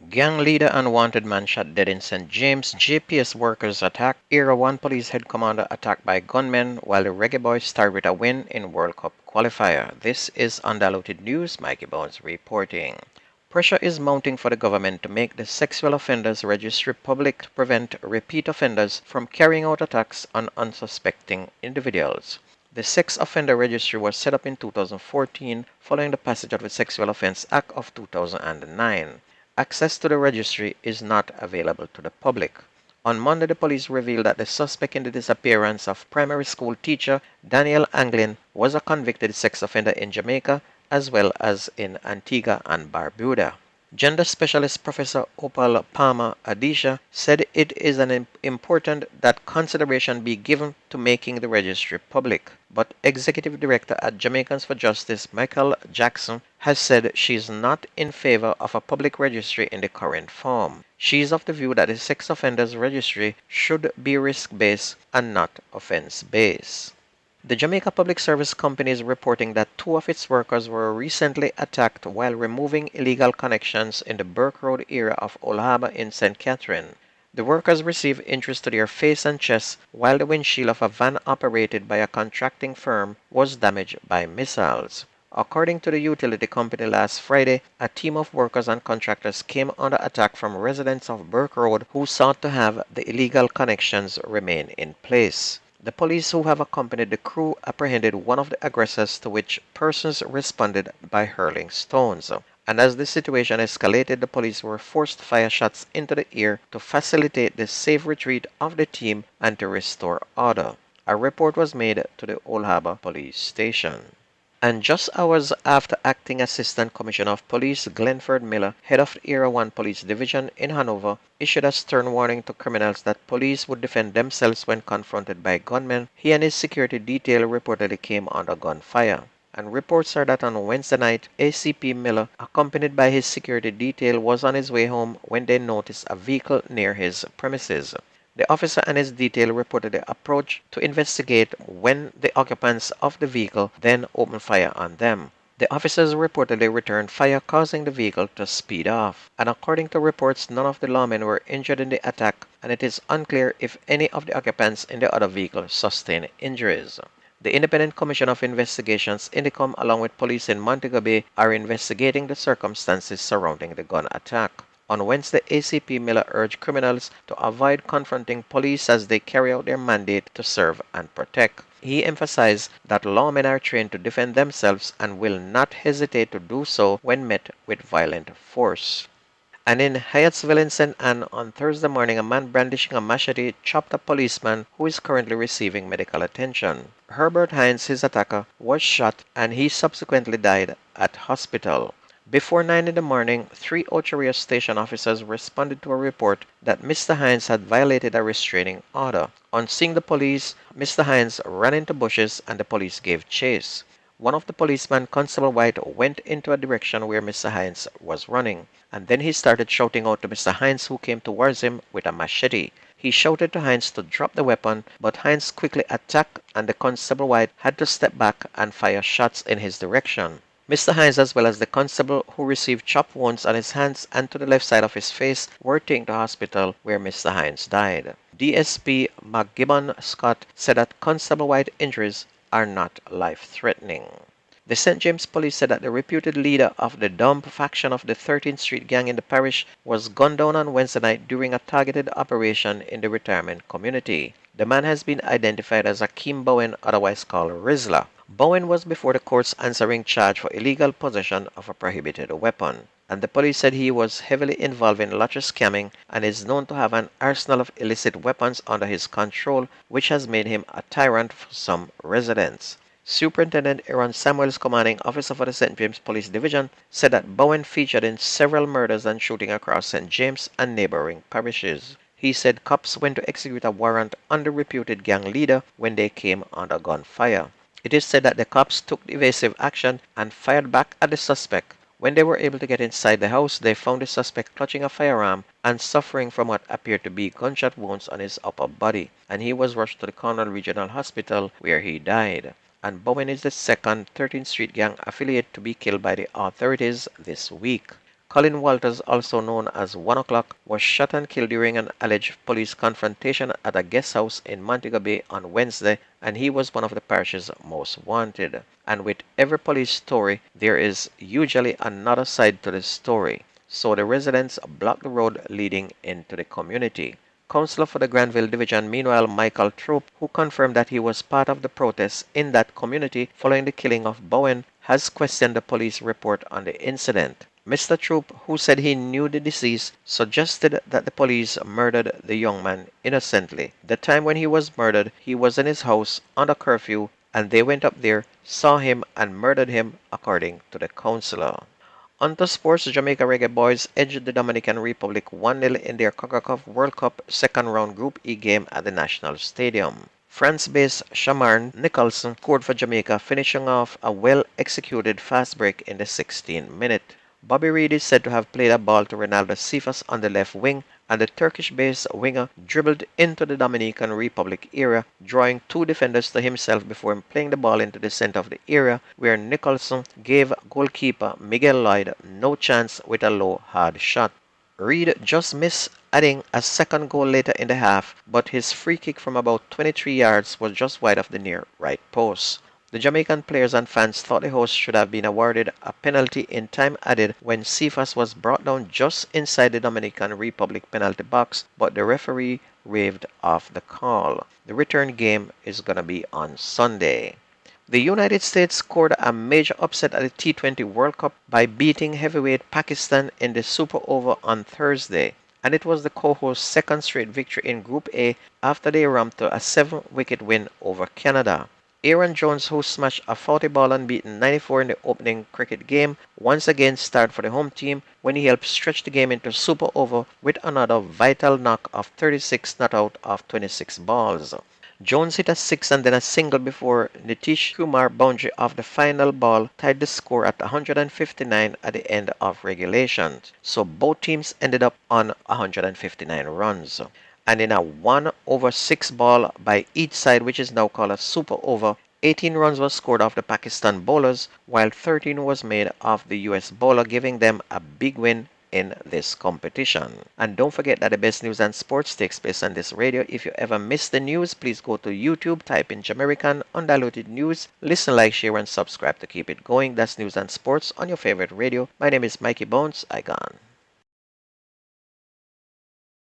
Gang leader and wanted man shot dead in St. James. JPS workers attack. Era 1 police head commander attacked by gunmen while the Reggae Boys start with a win in World Cup qualifier. This is Undiluted News. Mikey Bones reporting. Pressure is mounting for the government to make the sexual offenders registry public to prevent repeat offenders from carrying out attacks on unsuspecting individuals. The Sex Offender Registry was set up in 2014 following the passage of the Sexual Offense Act of 2009. Access to the registry is not available to the public. On Monday, the police revealed that the suspect in the disappearance of primary school teacher Daniel Anglin was a convicted sex offender in Jamaica as well as in Antigua and Barbuda. Gender specialist Professor Opal Palmer Adisha said it is important that consideration be given to making the registry public, but Executive Director at Jamaicans for Justice Michael Jackson has said she is not in favor of a public registry in the current form. She is of the view that the sex offenders registry should be risk-based and not offense-based. The Jamaica Public Service Company is reporting that two of its workers were recently attacked while removing illegal connections in the Burke Road area of Old Harbour in St. Catherine. The workers received injuries to their face and chest while the windshield of a van operated by a contracting firm was damaged by missiles. According to the utility company last Friday, a team of workers and contractors came under attack from residents of Burke Road who sought to have the illegal connections remain in place. The police who have accompanied the crew apprehended one of the aggressors, to which persons responded by hurling stones. And as the situation escalated, the police were forced to fire shots into the air to facilitate the safe retreat of the team and to restore order. A report was made to the Old Harbour Police Station. And just hours after Acting Assistant Commissioner of Police Glenford Miller, head of the Era 1 Police Division in Hanover, issued a stern warning to criminals that police would defend themselves when confronted by gunmen, he and his security detail reportedly came under gunfire. And reports are that on Wednesday night, ACP Miller, accompanied by his security detail, was on his way home when they noticed a vehicle near his premises. The officer and his detail reportedly approached to investigate when the occupants of the vehicle then opened fire on them. The officers reportedly returned fire, causing the vehicle to speed off. And according to reports, none of the lawmen were injured in the attack, and it is unclear if any of the occupants in the other vehicle sustained injuries. The Independent Commission of Investigations, INDICOM, along with police in Montego Bay, are investigating the circumstances surrounding the gun attack. On Wednesday, ACP Miller urged criminals to avoid confronting police as they carry out their mandate to serve and protect. He emphasized that lawmen are trained to defend themselves and will not hesitate to do so when met with violent force. And in Hyattsville in St. Anne on Thursday morning, a man brandishing a machete chopped a policeman who is currently receiving medical attention. Herbert Hines, his attacker, was shot and he subsequently died at hospital. Before 9 in the morning, 3 Ocho station officers responded to a report that Mr. Hines had violated a restraining order. On seeing the police, Mr. Hines ran into bushes and the police gave chase. One of the policemen, Constable White, went into a direction where Mr. Hines was running, and then he started shouting out to Mr. Hines, who came towards him with a machete. He shouted to Hines to drop the weapon, but Hines quickly attacked and the Constable White had to step back and fire shots in his direction. Mr. Hines, as well as the constable who received chop wounds on his hands and to the left side of his face, were taken to hospital where Mr. Hines died. DSP McGibbon Scott said that Constable White's injuries are not life-threatening. The St. James Police said that the reputed leader of the Dump faction of the 13th Street gang in the parish was gunned down on Wednesday night during a targeted operation in the retirement community. The man has been identified as Akeem Bowen, otherwise called Rizla. Bowen was before the courts answering charge for illegal possession of a prohibited weapon, and the police said he was heavily involved in lottery scamming and is known to have an arsenal of illicit weapons under his control, which has made him a tyrant for some residents. Superintendent Aaron Samuels, commanding officer for the St. James Police Division, said that Bowen featured in several murders and shooting across St. James and neighboring parishes. He said cops went to execute a warrant on the reputed gang leader when they came under gunfire. It is said that the cops took evasive action and fired back at the suspect. When they were able to get inside the house, they found the suspect clutching a firearm and suffering from what appeared to be gunshot wounds on his upper body, and he was rushed to the Cornwall Regional Hospital where he died. And Bowen is the second 13th Street gang affiliate to be killed by the authorities this week. Colin Walters, also known as 1 O'Clock, was shot and killed during an alleged police confrontation at a guest house in Montego Bay on Wednesday, and he was one of the parish's most wanted. And with every police story, there is usually another side to the story. So the residents blocked the road leading into the community. Councillor for the Granville Division, meanwhile, Michael Troop, who confirmed that he was part of the protests in that community following the killing of Bowen, has questioned the police report on the incident. Mr. Troop, who said he knew the deceased, suggested that the police murdered the young man innocently. The time when he was murdered, he was in his house under curfew, and they went up there, saw him, and murdered him, according to the councillor. On to sports, Jamaica Reggae Boys edged the Dominican Republic 1-0 in their CONCACAF World Cup second round Group E game at the National Stadium. France-based Shamarn Nicholson scored for Jamaica, finishing off a well-executed fast break in the 16th minute. Bobby Reid is said to have played a ball to Ronaldo Cephas on the left wing, and the Turkish-based winger dribbled into the Dominican Republic area, drawing two defenders to himself before playing the ball into the center of the area, where Nicholson gave goalkeeper Miguel Lloyd no chance with a low, hard shot. Reid just missed adding a second goal later in the half, but his free kick from about 23 yards was just wide of the near right post. The Jamaican players and fans thought the host should have been awarded a penalty in time added when Cephas was brought down just inside the Dominican Republic penalty box, but the referee waved off the call. The return game is going to be on Sunday. The United States scored a major upset at the T20 World Cup by beating heavyweight Pakistan in the Super Over on Thursday, and it was the co-host's second straight victory in Group A after they ramped to a 7-wicket win over Canada. Aaron Jones, who smashed a 40-ball unbeaten 94 in the opening cricket game, once again starred for the home team when he helped stretch the game into Super Over with another vital knock of 36 not out of 26 balls. Jones hit a six and then a single before Nitish Kumar boundary off the final ball tied the score at 159 at the end of regulation. So both teams ended up on 159 runs. And in a 1/6 ball by each side, which is now called a super over, 18 runs were scored off the Pakistan bowlers, while 13 was made off the US bowler, giving them a big win in this competition. And don't forget that the best news and sports takes place on this radio. If you ever miss the news, please go to YouTube, type in Jamerican Undiluted News, listen, like, share, and subscribe to keep it going. That's news and sports on your favorite radio. My name is Mikey Bones. I gone.